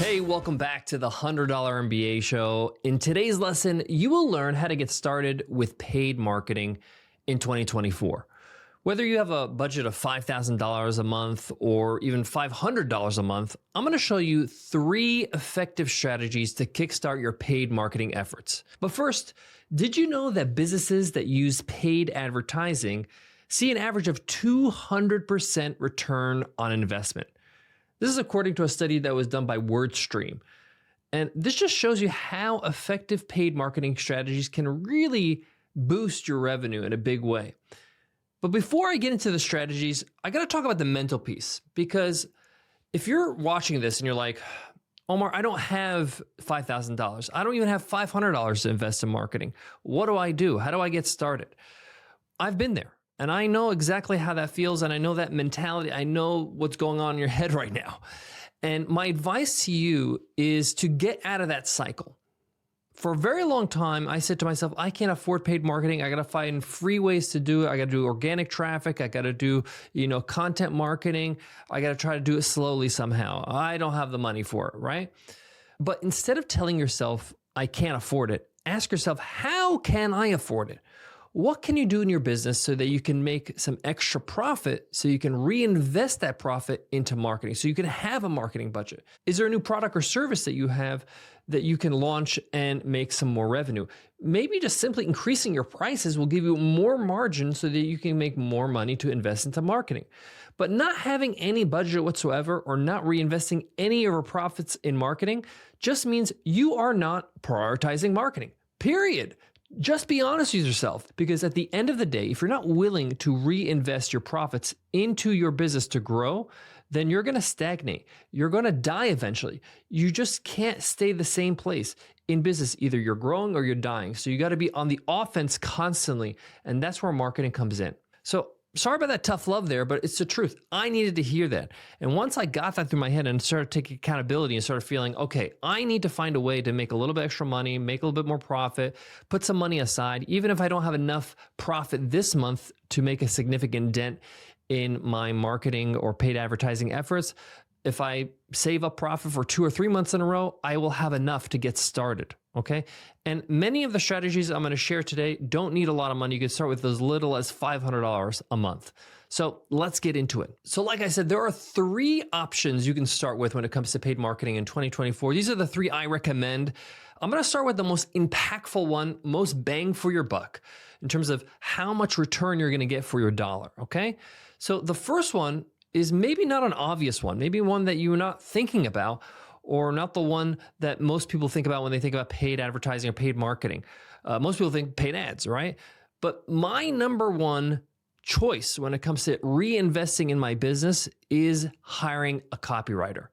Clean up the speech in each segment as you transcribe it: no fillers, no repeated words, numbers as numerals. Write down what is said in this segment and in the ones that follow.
Hey, welcome back to the $100 MBA show. In today's lesson, you will learn how to get started with paid marketing in 2024. Whether you have a budget of $5,000 a month or even $500 a month, I'm going to show you 3 effective strategies to kickstart your paid marketing efforts. But first, did you know that businesses that use paid advertising see an average of 200% return on investment? This is according to a study that was done by WordStream. And this just shows you how effective paid marketing strategies can really boost your revenue in a big way. But before I get into the strategies, I got to talk about the mental piece, because if you're watching this and you're like, Omar, I don't have $5,000. I don't even have $500 to invest in marketing. What do I do? How do I get started? I've been there. And I know exactly how that feels, and I know that mentality. I know what's going on in your head right now. And my advice to you is to get out of that cycle. For a very long time, I said to myself, I can't afford paid marketing. I got to find free ways to do it. I got to do organic traffic. I got to do, content marketing. I got to try to do it slowly somehow. I don't have the money for it, right? But instead of telling yourself, I can't afford it, ask yourself, how can I afford it? What can you do in your business so that you can make some extra profit so you can reinvest that profit into marketing, so you can have a marketing budget? Is there a new product or service that you have that you can launch and make some more revenue? Maybe just simply increasing your prices will give you more margin so that you can make more money to invest into marketing. But not having any budget whatsoever or not reinvesting any of your profits in marketing just means you are not prioritizing marketing, period. Just be honest with yourself, because at the end of the day, if you're not willing to reinvest your profits into your business to grow, then you're going to stagnate. You're going to die eventually. You just can't stay the same place in business. Either you're growing or you're dying. So you got to be on the offense constantly. And that's where marketing comes in. So sorry about that tough love there, but it's the truth. I needed to hear that. And once I got that through my head and started taking accountability and started feeling, okay, I need to find a way to make a little bit extra money, make a little bit more profit, put some money aside, even if I don't have enough profit this month to make a significant dent in my marketing or paid advertising efforts. If I save up profit for 2 or 3 months in a row, I will have enough to get started, okay? And many of the strategies I'm going to share today don't need a lot of money. You can start with as little as $500 a month. So let's get into it. So like I said, there are 3 options you can start with when it comes to paid marketing in 2024. These are the 3 I recommend. I'm going to start with the most impactful one, most bang for your buck in terms of how much return you're going to get for your dollar, okay? So the first one is maybe not an obvious one, maybe one that you're not thinking about, or not the one that most people think about when they think about paid advertising or paid marketing. Most people think paid ads, right? But my number one choice when it comes to reinvesting in my business is hiring a copywriter.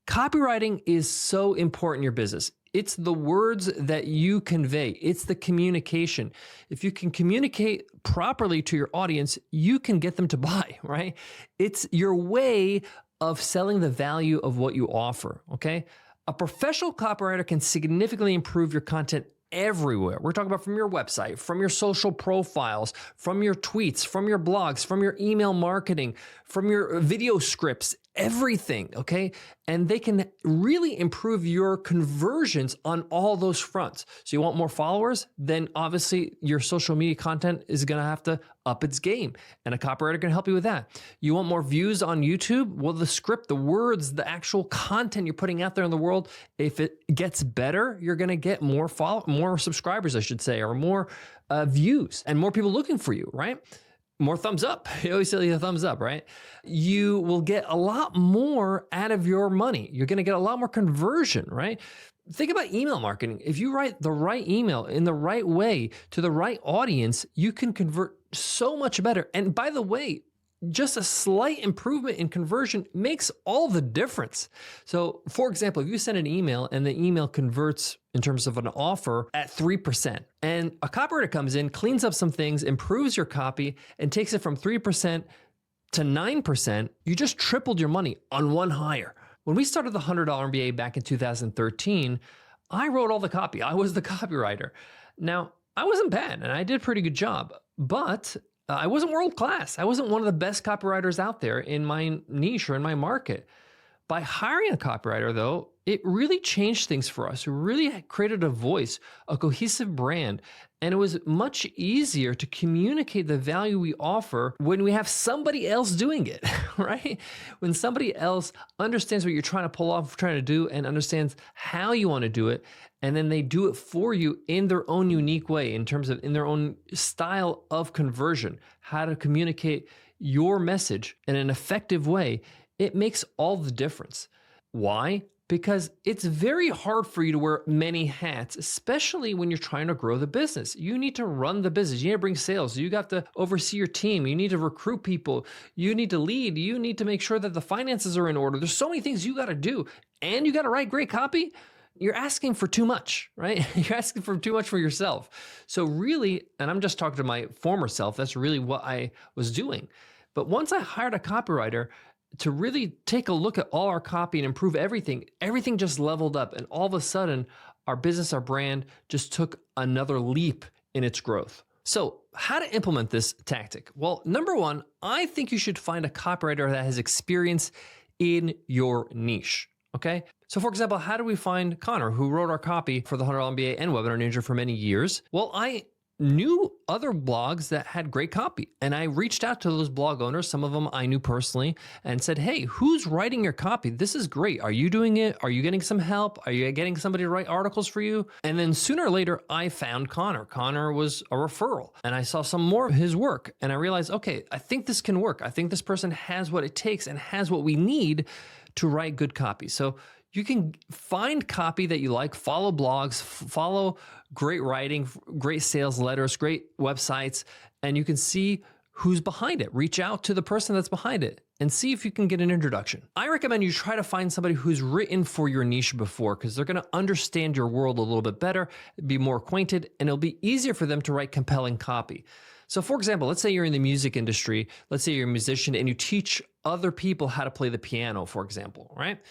Copywriting is so important in your business. It's the words that you convey. It's the communication. If you can communicate properly to your audience, you can get them to buy, right? It's your way of selling the value of what you offer, okay? A professional copywriter can significantly improve your content everywhere. We're talking about from your website, from your social profiles, from your tweets, from your blogs, from your email marketing, from your video scripts, everything, okay? And they can really improve your conversions on all those fronts. So you want more followers? Then obviously your social media content is going to have to up its game, and a copywriter can help you with that. You want more views on YouTube? Well, the script, the words, the actual content you're putting out there in the world, if it gets better, you're going to get more subscribers, I should say, or more views and more people looking for you, right? More thumbs up. You always say a thumbs up, right? You will get a lot more out of your money. You're going to get a lot more conversion, right? Think about email marketing. If you write the right email in the right way to the right audience, you can convert so much better. And by the way, just a slight improvement in conversion makes all the difference. So for example, if you send an email and the email converts in terms of an offer at 3%, and a copywriter comes in, cleans up some things, improves your copy, and takes it from 3% to 9%, you just tripled your money on one hire. When we started the $100 MBA back in 2013, I wrote all the copy. I was the copywriter. Now, I wasn't bad and I did a pretty good job, but I wasn't world class. I wasn't one of the best copywriters out there in my niche or in my market. By hiring a copywriter, though, it really changed things for us. It really created a voice, a cohesive brand, and it was much easier to communicate the value we offer when we have somebody else doing it, right? When somebody else understands what you're trying to pull off, trying to do, and understands how you want to do it, and then they do it for you in their own unique way, in terms of in their own style of conversion, how to communicate your message in an effective way, it makes all the difference. Why? Because it's very hard for you to wear many hats, especially when you're trying to grow the business. You need to run the business. You need to bring sales. You got to oversee your team. You need to recruit people. You need to lead. You need to make sure that the finances are in order. There's so many things you got to do, and you got to write great copy. You're asking for too much, right? You're asking for too much for yourself. So really, and I'm just talking to my former self, that's really what I was doing. But once I hired a copywriter to really take a look at all our copy and improve everything just leveled up. And all of a sudden, our business, our brand just took another leap in its growth. So how to implement this tactic? Well, number one, I think you should find a copywriter that has experience in your niche, okay? So for example, how do we find Connor, who wrote our copy for the $100 MBA and Webinar Ninja for many years? Well, I knew other blogs that had great copy. And I reached out to those blog owners, some of them I knew personally, and said, hey, who's writing your copy? This is great. Are you doing it? Are you getting some help? Are you getting somebody to write articles for you? And then sooner or later, I found Connor. Connor was a referral, and I saw some more of his work. And I realized, okay, I think this can work. I think this person has what it takes and has what we need to write good copy. So you can find copy that you like, follow blogs, follow great writing, great sales letters, great websites, and you can see who's behind it. Reach out to the person that's behind it and see if you can get an introduction. I recommend you try to find somebody who's written for your niche before, because they're going to understand your world a little bit better, be more acquainted, and it'll be easier for them to write compelling copy. So for example, let's say you're in the music industry, let's say you're a musician and you teach other people how to play the piano, for example, right?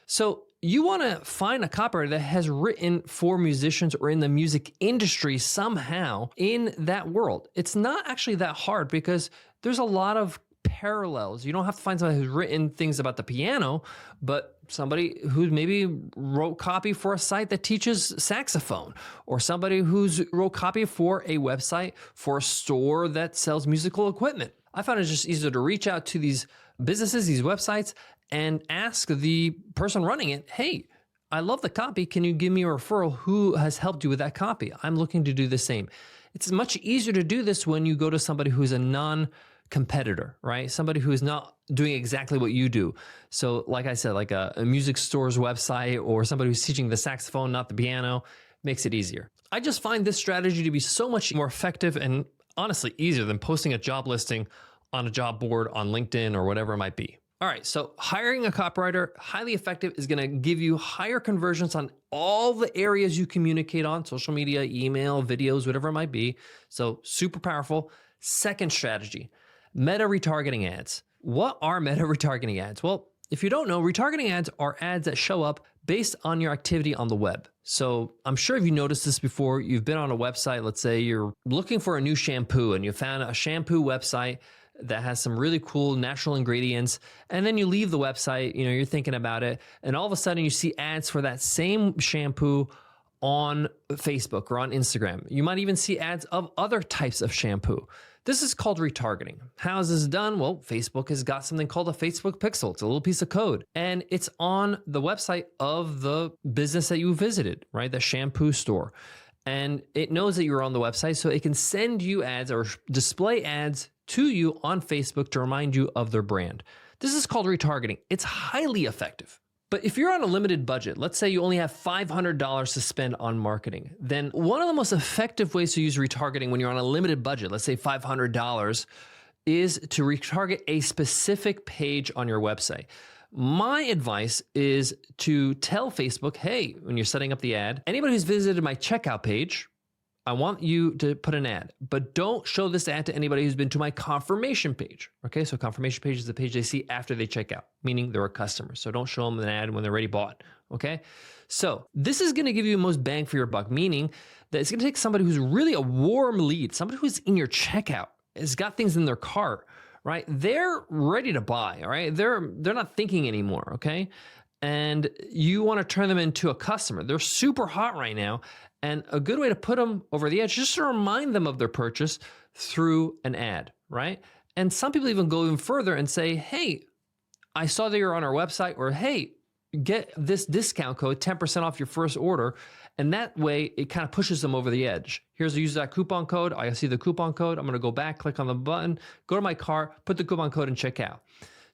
So you want to find a copywriter that has written for musicians or in the music industry somehow in that world. It's not actually that hard because there's a lot of parallels. You don't have to find somebody who's written things about the piano, but somebody who maybe wrote copy for a site that teaches saxophone, or somebody who's wrote copy for a website for a store that sells musical equipment. I found it just easier to reach out to these businesses, these websites, and ask the person running it, hey, I love the copy. Can you give me a referral? Who has helped you with that copy? I'm looking to do the same. It's much easier to do this when you go to somebody who's a non-competitor, right? Somebody who is not doing exactly what you do. So like I said, like a music store's website, or somebody who's teaching the saxophone, not the piano, makes it easier. I just find this strategy to be so much more effective and honestly easier than posting a job listing on a job board on LinkedIn or whatever it might be. All right, so hiring a copywriter, highly effective, is going to give you higher conversions on all the areas you communicate on, social media, email, videos, whatever it might be. So super powerful. Second strategy, meta retargeting ads. What are meta retargeting ads? Well, if you don't know, retargeting ads are ads that show up based on your activity on the web. So I'm sure if you noticed this before, you've been on a website, let's say you're looking for a new shampoo and you found a shampoo website that has some really cool natural ingredients. And then you leave the website, you're thinking about it. And all of a sudden you see ads for that same shampoo on Facebook or on Instagram. You might even see ads of other types of shampoo. This is called retargeting. How is this done? Well, Facebook has got something called a Facebook pixel. It's a little piece of code, and it's on the website of the business that you visited, right? The shampoo store. And it knows that you're on the website, so it can send you ads or display ads to you on Facebook to remind you of their brand. This is called retargeting. It's highly effective. But if you're on a limited budget, let's say you only have $500 to spend on marketing, then one of the most effective ways to use retargeting when you're on a limited budget, let's say $500, is to retarget a specific page on your website. My advice is to tell Facebook, hey, when you're setting up the ad, anybody who's visited my checkout page, I want you to put an ad, but don't show this ad to anybody who's been to my confirmation page. Okay, so confirmation page is the page they see after they check out, meaning they're a customer. So don't show them an ad when they're already bought. Okay, so this is going to give you the most bang for your buck, meaning that it's going to take somebody who's really a warm lead, somebody who's in your checkout, has got things in their cart, right? They're ready to buy, all right? They're not thinking anymore, okay? and you want to turn them into a customer. They're super hot right now. And a good way to put them over the edge, just to remind them of their purchase through an ad, right? And some people even go even further and say, hey, I saw that you're on our website, or hey, get this discount code, 10% off your first order. And that way it kind of pushes them over the edge. Use that coupon code. I see the coupon code. I'm going to go back, click on the button, go to my cart, put the coupon code and check out.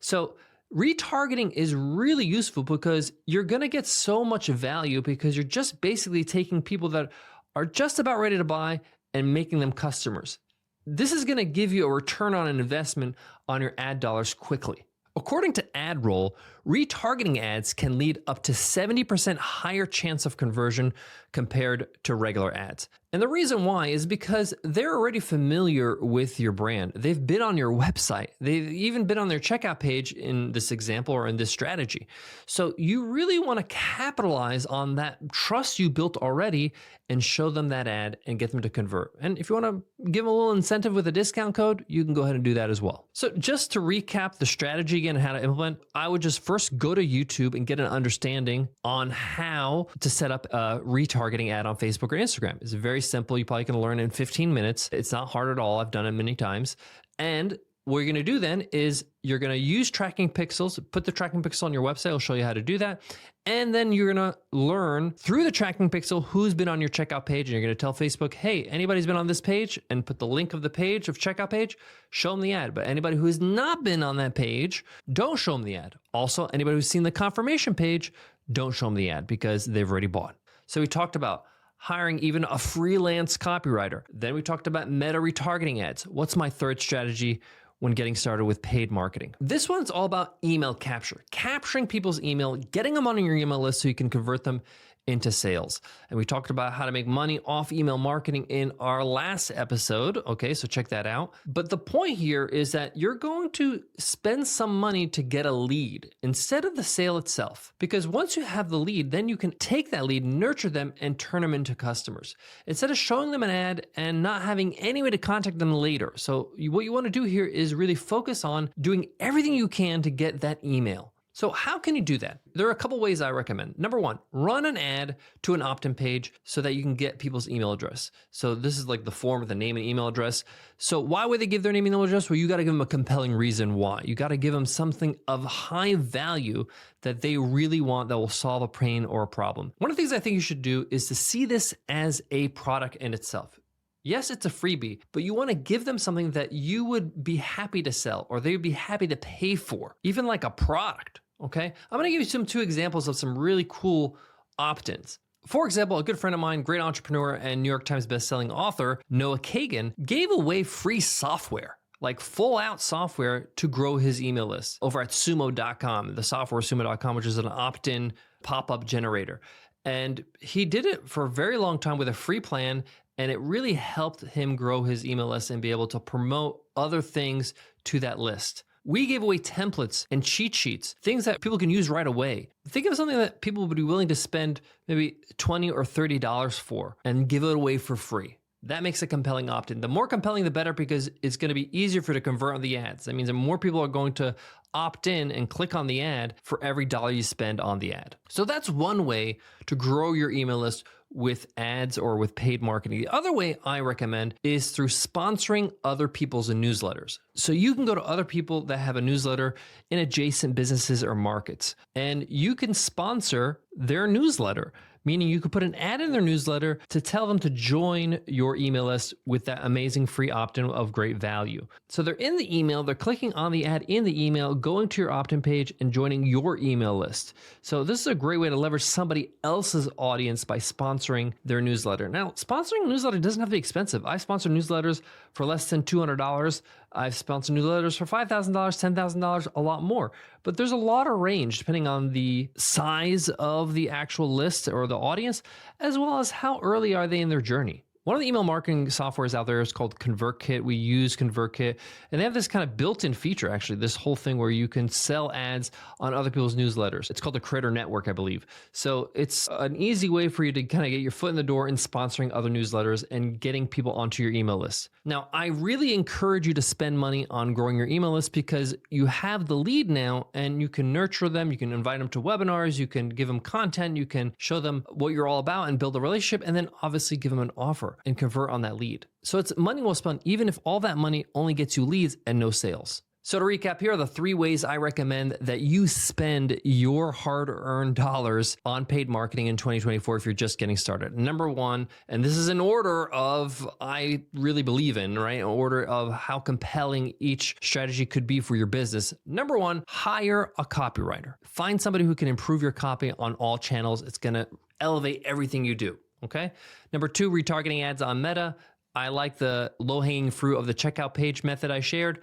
So retargeting is really useful because you're going to get so much value because you're just basically taking people that are just about ready to buy and making them customers. This is going to give you a return on an investment on your ad dollars quickly. According to AdRoll, retargeting ads can lead up to 70% higher chance of conversion compared to regular ads. And the reason why is because they're already familiar with your brand. They've been on your website. They've even been on their checkout page in this example or in this strategy. So you really want to capitalize on that trust you built already and show them that ad and get them to convert. And if you want to give them a little incentive with a discount code, you can go ahead and do that as well. So just to recap the strategy again, how to implement, I would just first go to YouTube and get an understanding on how to set up a retargeting ad on Facebook or Instagram. It's very simple. You probably can learn in 15 minutes. It's not hard at all. I've done it many times. And what you're going to do then is you're going to use tracking pixels, put the tracking pixel on your website. I'll show you how to do that. And then you're going to learn through the tracking pixel who's been on your checkout page. And you're going to tell Facebook, hey, anybody's been on this page, and put the link of the page of checkout page, show them the ad. But anybody who has not been on that page, don't show them the ad. Also, anybody who's seen the confirmation page, don't show them the ad because they've already bought. So we talked about hiring even a freelance copywriter. Then we talked about meta retargeting ads. What's my third strategy when getting started with paid marketing? This one's all about email capture, capturing people's email, getting them on your email list so you can convert them into sales. And we talked about how to make money off email marketing in our last episode. Okay, so check that out. But the point here is that you're going to spend some money to get a lead instead of the sale itself. Because once you have the lead, then you can take that lead, nurture them, and turn them into customers instead of showing them an ad and not having any way to contact them later. So what you want to do here is really focus on doing everything you can to get that email. So how can you do that? There are a couple ways I recommend. Number one, run an ad to an opt-in page so that you can get people's email address. So this is like the form with the name and email address. So why would they give their name and email address? Well, you got to give them a compelling reason why. You got to give them something of high value that they really want that will solve a pain or a problem. One of the things I think you should do is to see this as a product in itself. Yes, it's a freebie, but you want to give them something that you would be happy to sell or they would be happy to pay for, even like a product. Okay, I'm going to give you two examples of some really cool opt-ins. For example, a good friend of mine, great entrepreneur and New York Times bestselling author, Noah Kagan, gave away free software, like full out software to grow his email list over at sumo.com, the software sumo.com, which is an opt-in pop-up generator. And he did it for a very long time with a free plan, and it really helped him grow his email list and be able to promote other things to that list. We gave away templates and cheat sheets, things that people can use right away. Think of something that people would be willing to spend maybe $20 or $30 for and give it away for free. That makes a compelling opt-in. The more compelling, the better, because it's going to be easier for you to convert on the ads. That means that more people are going to opt in and click on the ad for every dollar you spend on the ad. So that's one way to grow your email list with ads or with paid marketing. The other way I recommend is through sponsoring other people's newsletters. So you can go to other people that have a newsletter in adjacent businesses or markets, and you can sponsor their newsletter, meaning you could put an ad in their newsletter to tell them to join your email list with that amazing free opt-in of great value. So they're in the email, they're clicking on the ad in the email, going to your opt-in page and joining your email list. So this is a great way to leverage somebody else's audience by sponsoring their newsletter. Now, sponsoring a newsletter doesn't have to be expensive. I sponsor newsletters for less than $200. I've sponsored newsletters for $5,000, $10,000, a lot more. But there's a lot of range depending on the size of the actual list or the audience, as well as how early are they in their journey. One of the email marketing softwares out there is called ConvertKit. We use ConvertKit, and they have this kind of built-in feature, actually, this whole thing where you can sell ads on other people's newsletters. It's called the Creator Network, I believe. So it's an easy way for you to kind of get your foot in the door in sponsoring other newsletters and getting people onto your email list. Now, I really encourage you to spend money on growing your email list because you have the lead now and you can nurture them. You can invite them to webinars. You can give them content. You can show them what you're all about and build a relationship, and then obviously give them an offer and convert on that lead. So it's money well spent, even if all that money only gets you leads and no sales. So to recap, here are the 3 ways I recommend that you spend your hard-earned dollars on paid marketing in 2024 if you're just getting started. Number 1, and this is an order of I really believe in, right? An order of how compelling each strategy could be for your business. Number 1, hire a copywriter. Find somebody who can improve your copy on all channels. It's going to elevate everything you do. Okay. Number 2, retargeting ads on Meta. I like the low-hanging fruit of the checkout page method I shared.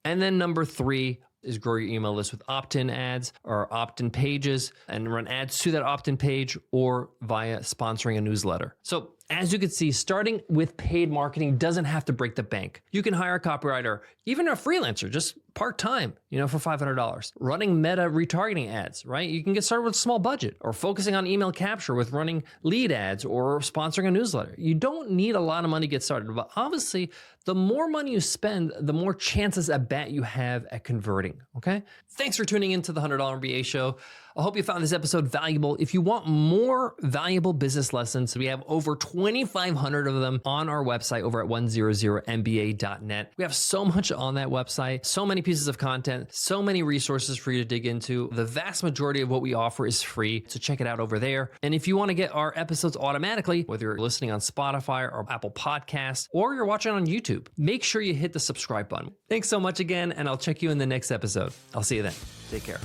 And then number 3 is grow your email list with opt-in ads or opt-in pages and run ads to that opt-in page or via sponsoring a newsletter. So as you can see, starting with paid marketing doesn't have to break the bank. You can hire a copywriter, even a freelancer, just part-time, for $500. Running Meta retargeting ads, right? You can get started with a small budget, or focusing on email capture with running lead ads or sponsoring a newsletter. You don't need a lot of money to get started, but obviously the more money you spend, the more chances at bat you have at converting, okay? Thanks for tuning into the $100 MBA show. I hope you found this episode valuable. If you want more valuable business lessons, we have over 2,500 of them on our website over at 100mba.net. We have so much on that website, so many pieces of content, so many resources for you to dig into. The vast majority of what we offer is free, so check it out over there. And if you want to get our episodes automatically, whether you're listening on Spotify or Apple Podcasts, or you're watching on YouTube, make sure you hit the subscribe button. Thanks so much again, and I'll check you in the next episode. I'll see you then. Take care.